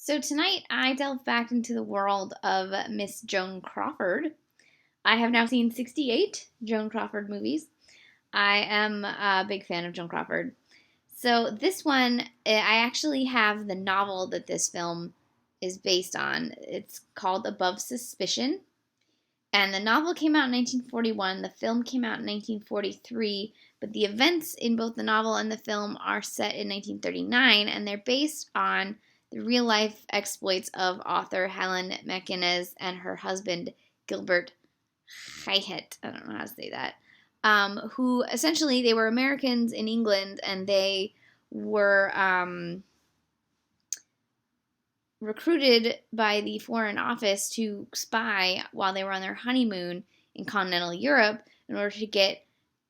So tonight I delved back into the world of Miss Joan Crawford. I have now seen 68 Joan Crawford movies. I am a big fan of Joan Crawford. So this one, I actually have the novel that this film is based on. It's called Above Suspicion. And the novel came out in 1941. The film came out in 1943. But the events in both the novel and the film are set in 1939. And they're based on the real-life exploits of author Helen McInnes and her husband Gilbert Hyatt. I don't know how to say that. Who essentially, they were Americans in England, and they were recruited by the Foreign Office to spy while they were on their honeymoon in continental Europe in order to get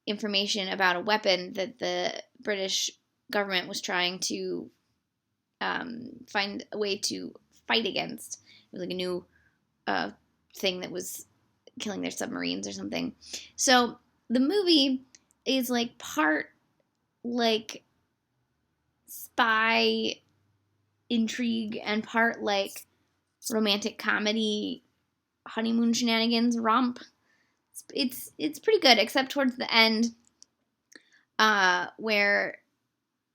information about a weapon that the British government was trying to find a way to fight against. It was like a new thing that was killing their submarines or something. So the movie is like part like spy intrigue and part like romantic comedy honeymoon shenanigans romp. It's pretty good, except towards the end where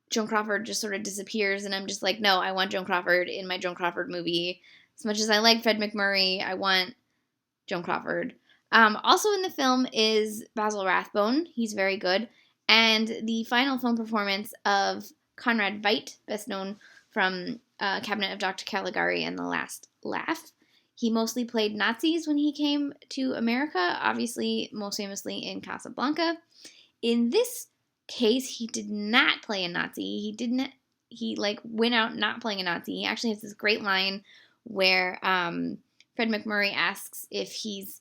Joan Crawford just sort of disappears, and I'm just like, no, I want Joan Crawford in my Joan Crawford movie. As much as I like Fred MacMurray, I want Joan Crawford. Also in the film is Basil Rathbone. He's very good. And the final film performance of Conrad Veidt, best known from Cabinet of Dr. Caligari and The Last Laugh. He mostly played Nazis when he came to America, obviously most famously in Casablanca. In this case, he did not play a Nazi. He went out not playing a Nazi. He actually has this great line where Fred MacMurray asks if he's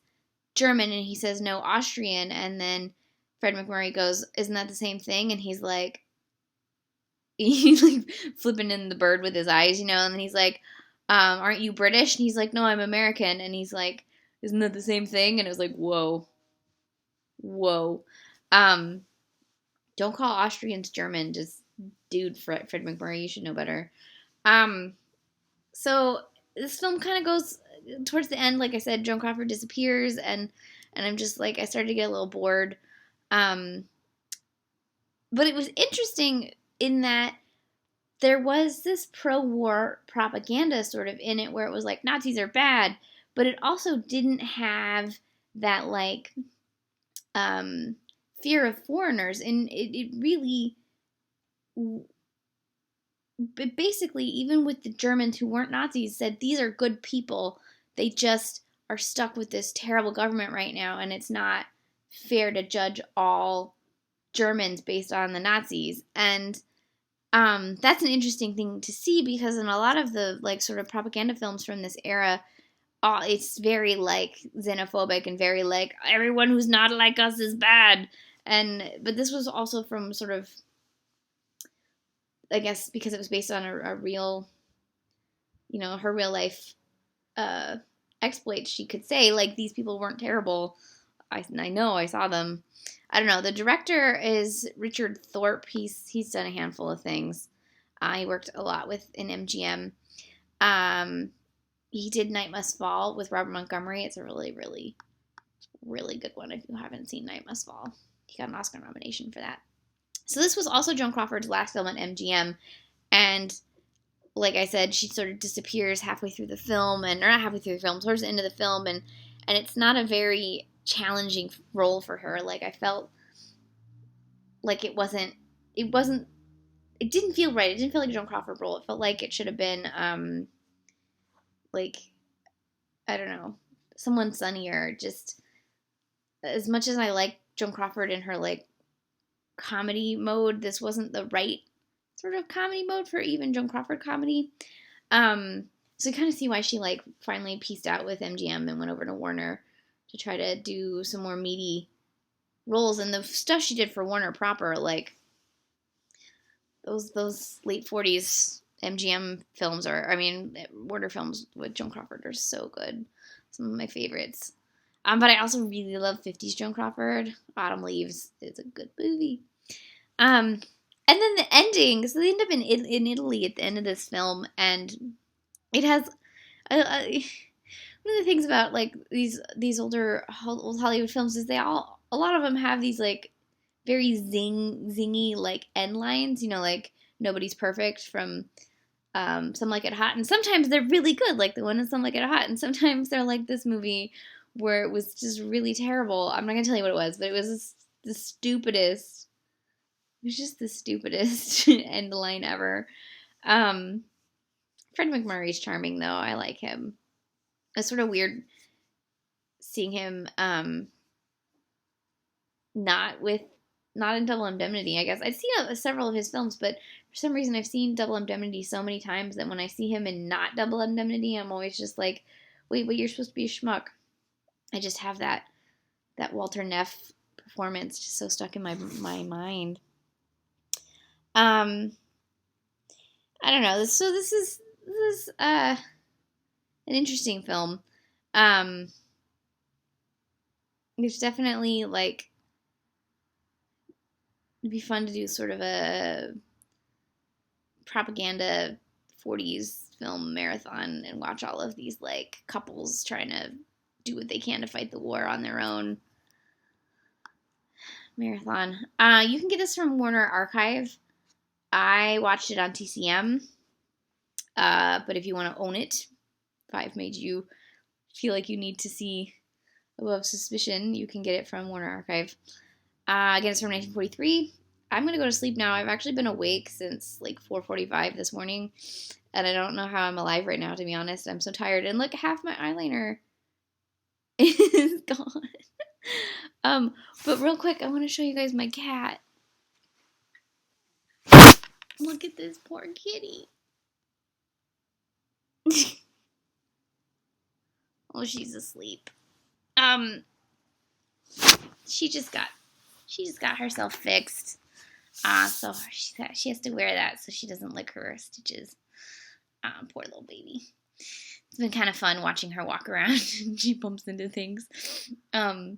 German, and he says no, Austrian, and then Fred MacMurray goes, isn't that the same thing? And he's like flipping in the bird with his eyes, and then he's like, aren't you British? And he's like, no, I'm American. And he's like, isn't that the same thing? And it was like, whoa. Don't call Austrians German. Just, dude, Fred MacMurray, you should know better. So this film kind of goes towards the end. Like I said, Joan Crawford disappears, and I'm just like, I started to get a little bored. But it was interesting in that there was this pro-war propaganda sort of in it where it was like, Nazis are bad, but it also didn't have that like fear of foreigners, and it really, basically, even with the Germans who weren't Nazis, said these are good people. They just are stuck with this terrible government right now, and it's not fair to judge all Germans based on the Nazis. And that's an interesting thing to see, because in a lot of the like sort of propaganda films from this era, it's very like xenophobic and very like everyone who's not like us is bad. But this was also from sort of, I guess, because it was based on a real, her real life exploits. She could say like, these people weren't terrible. I know, I saw them. I don't know. The director is Richard Thorpe. He's done a handful of things. He worked a lot in MGM. He did Night Must Fall with Robert Montgomery. It's a really, really, really good one if you haven't seen Night Must Fall. He got an Oscar nomination for that. So this was also Joan Crawford's last film at MGM. And like I said, she sort of disappears halfway through the film, or not halfway through the film, towards the end of the film. And it's not a very challenging role for her. Like, I felt like it didn't feel right. It didn't feel like a Joan Crawford role. It felt like it should have been, like, I don't know, someone sunnier. Just, as much as I like Joan Crawford in her, like, comedy mode, this wasn't the right sort of comedy mode for even Joan Crawford comedy. So you kind of see why she, like, finally pieced out with MGM and went over to Warner to try to do some more meaty roles. And the stuff she did for Warner proper, like, those late 40s MGM films Warner films with Joan Crawford are so good. Some of my favorites. But I also really love 50s Joan Crawford. Autumn Leaves is a good movie. And then the ending, so they end up in Italy at the end of this film, and It has one of the things about like these old Hollywood films is a lot of them have these like very zingy like end lines, like nobody's perfect from Some Like It Hot, and sometimes they're really good, like the one in Some Like It Hot, and sometimes they're like this movie where it was just really terrible. I'm not gonna tell you what it was, but it was the stupidest. It was just the stupidest end line ever. Um, Fred MacMurray's charming though. I like him. It's sort of weird seeing him not in Double Indemnity. I guess I've seen several of his films, but for some reason I've seen Double Indemnity so many times that when I see him in not Double Indemnity, I'm always just like, wait, you're supposed to be a schmuck. I just have that Walter Neff performance just so stuck in my mind. I don't know. This is an interesting film. There's definitely like, it'd be fun to do sort of a propaganda 40s film marathon and watch all of these like couples trying to do what they can to fight the war on their own. Marathon. You can get this from Warner Archive. I watched it on TCM. But if you want to own it, if I've made you feel like you need to see Above Suspicion, you can get it from Warner Archive. Again, it's from 1943. I'm going to go to sleep now. I've actually been awake since like 4:45 this morning, and I don't know how I'm alive right now, to be honest. I'm so tired. And look, half my eyeliner is gone. But real quick, I want to show you guys my cat. Look at this poor kitty. Oh, she's asleep. She just got herself fixed. So she has to wear that so she doesn't lick her stitches. Poor little baby. It's been kind of fun watching her walk around and she bumps into things. But,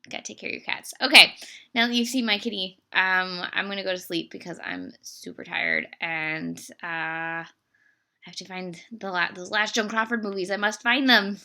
gotta take care of your cats. Okay, now that you've seen my kitty, I'm gonna go to sleep because I'm super tired and I have to find those last Joan Crawford movies. I must find them.